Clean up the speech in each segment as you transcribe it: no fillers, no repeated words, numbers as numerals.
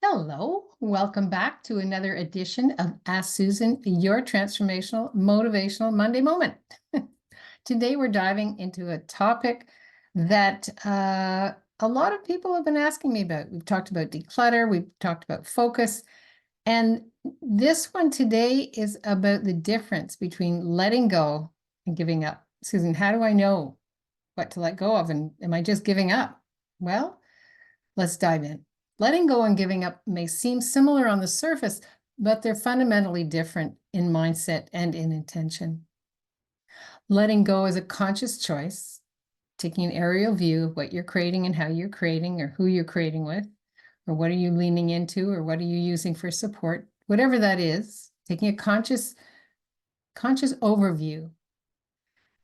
Hello, welcome back to another edition of Ask Susan, your transformational, motivational Monday moment. Today, we're diving into a topic that a lot of people have been asking me about. We've talked about declutter, we've talked about focus, and this one today is about the difference between letting go and giving up. Susan, how do I know what to let go of? And am I just giving up? Well, let's dive in. Letting go and giving up may seem similar on the surface, but they're fundamentally different in mindset and in intention. Letting go is a conscious choice, taking an aerial view of what you're creating and how you're creating or who you're creating with, or what are you leaning into or what are you using for support, whatever that is, taking a conscious overview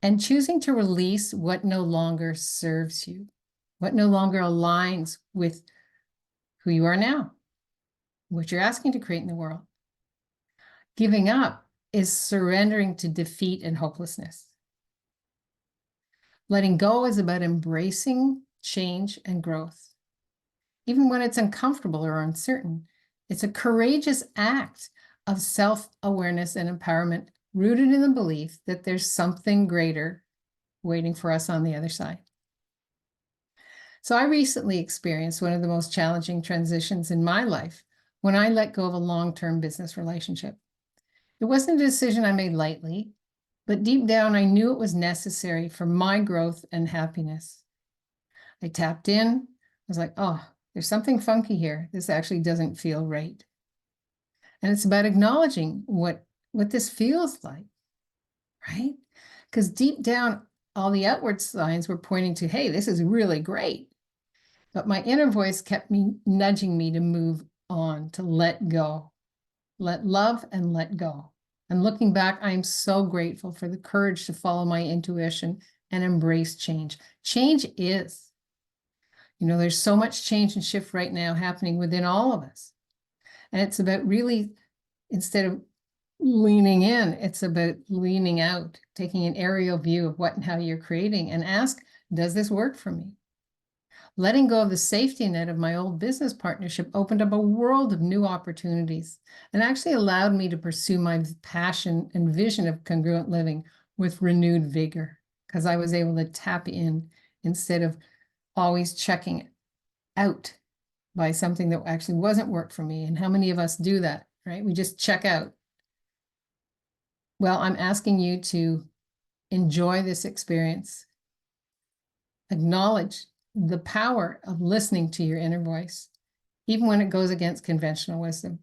and choosing to release what no longer serves you, what no longer aligns with who you are now, what you're asking to create in the world. Giving up is surrendering to defeat and hopelessness. Letting go is about embracing change and growth. Even when it's uncomfortable or uncertain, it's a courageous act of self-awareness and empowerment rooted in the belief that there's something greater waiting for us on the other side. So I recently experienced one of the most challenging transitions in my life when I let go of a long-term business relationship. It wasn't a decision I made lightly, but deep down I knew it was necessary for my growth and happiness. I tapped in, I was like, oh, there's something funky here. This actually doesn't feel right. And it's about acknowledging what this feels like, right? Because deep down, all the outward signs were pointing to, hey, this is really great. But my inner voice kept nudging me to move on, to let go, let love and let go. And looking back, I am so grateful for the courage to follow my intuition and embrace change. Change is, there's so much change and shift right now happening within all of us. And it's about really, instead of leaning in, it's about leaning out, taking an aerial view of what and how you're creating and ask, does this work for me? Letting go of the safety net of my old business partnership opened up a world of new opportunities and actually allowed me to pursue my passion and vision of congruent living with renewed vigor because I was able to tap in instead of always checking out by something that actually wasn't work for me. And how many of us do that, right? We just check out. Well, I'm asking you to enjoy this experience, acknowledge the power of listening to your inner voice, even when it goes against conventional wisdom.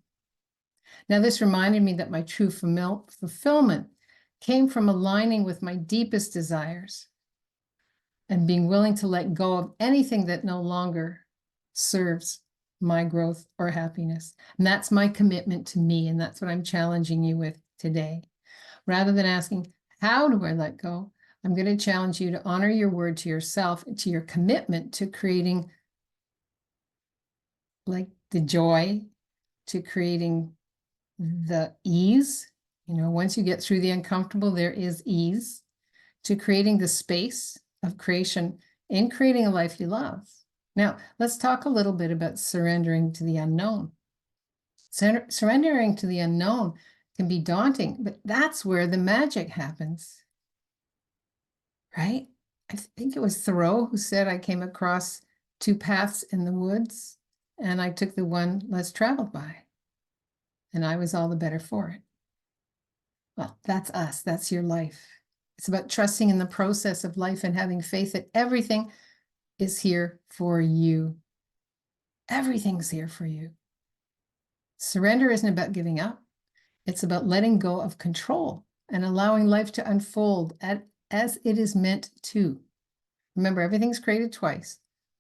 Now, this reminded me that my true fulfillment came from aligning with my deepest desires and being willing to let go of anything that no longer serves my growth or happiness. And that's my commitment to me, and that's what I'm challenging you with today. Rather than asking, how do I let go? I'm going to challenge you to honor your word to yourself, to your commitment to creating like the joy, to creating the ease. Once you get through the uncomfortable, there is ease, to creating the space of creation in creating a life you love. Now, let's talk a little bit about surrendering to the unknown. Surrendering to the unknown can be daunting, but that's where the magic happens. Right? I think it was Thoreau who said, I came across two paths in the woods and I took the one less traveled by, and I was all the better for it. Well, that's us. That's your life. It's about trusting in the process of life and having faith that everything is here for you. Everything's here for you. Surrender isn't about giving up. It's about letting go of control and allowing life to unfold as it is meant to. Remember, everything's created twice,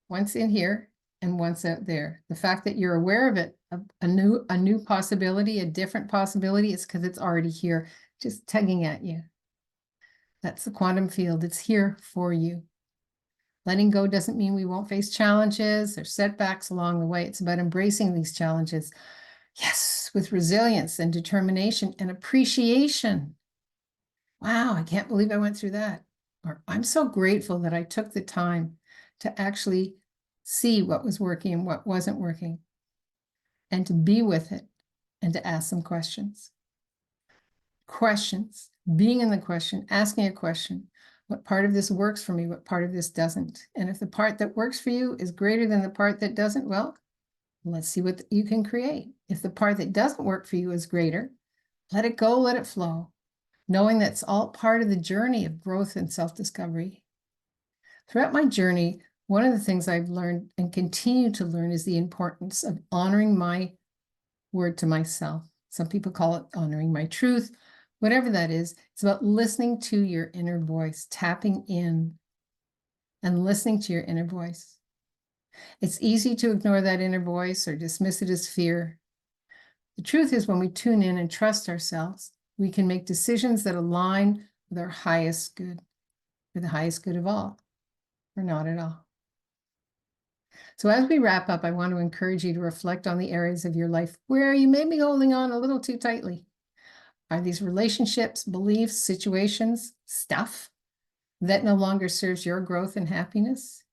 once in here and once out there. The fact that you're aware of it, a new possibility, a different possibility, is because it's already here, just tugging at you. That's the quantum field. It's here for you. Letting go doesn't mean we won't face challenges or setbacks along the way. It's about embracing these challenges, yes, with resilience and determination and appreciation. Wow, I can't believe I went through that. Or I'm so grateful that I took the time to actually see what was working and what wasn't working. and to be with it and to ask some questions. Questions, being in the question, asking a question. What part of this works for me? What part of this doesn't? And if the part that works for you is greater than the part that doesn't, well, let's see what you can create. If the part that doesn't work for you is greater, let it go, let it flow, knowing that's all part of the journey of growth and self-discovery. Throughout my journey, one of the things I've learned and continue to learn is the importance of honoring my word to myself. Some people call it honoring my truth, whatever that is. It's about listening to your inner voice, tapping in and listening to your inner voice. It's easy to ignore that inner voice or dismiss it as fear. The truth is, when we tune in and trust ourselves, we can make decisions that align with our highest good, or the highest good of all, or not at all. So as we wrap up, I want to encourage you to reflect on the areas of your life where you may be holding on a little too tightly. Are these relationships, beliefs, situations, stuff that no longer serves your growth and happiness?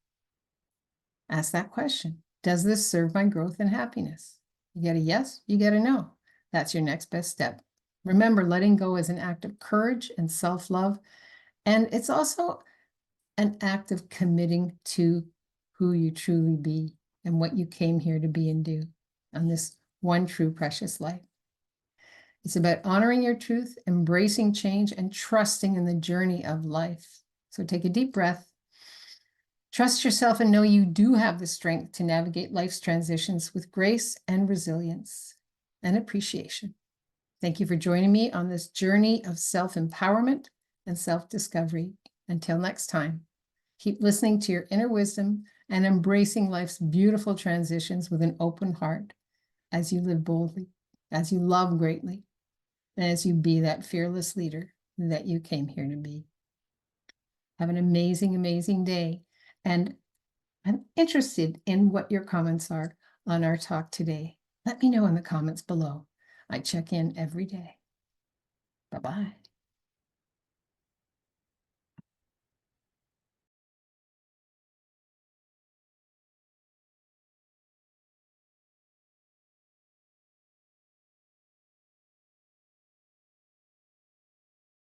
Ask that question. Does this serve my growth and happiness? You get a yes, you get a no. That's your next best step. Remember, letting go is an act of courage and self-love, and it's also an act of committing to who you truly be and what you came here to be and do on this one true precious life. It's about honoring your truth, embracing change, and trusting in the journey of life. So take a deep breath. Trust yourself and know you do have the strength to navigate life's transitions with grace and resilience and appreciation. Thank you for joining me on this journey of self-empowerment and self-discovery. Until next time, keep listening to your inner wisdom and embracing life's beautiful transitions with an open heart as you live boldly, as you love greatly, and as you be that fearless leader that you came here to be. Have an amazing, amazing day. And I'm interested in what your comments are on our talk today. Let me know in the comments below. I check in every day. Bye-bye.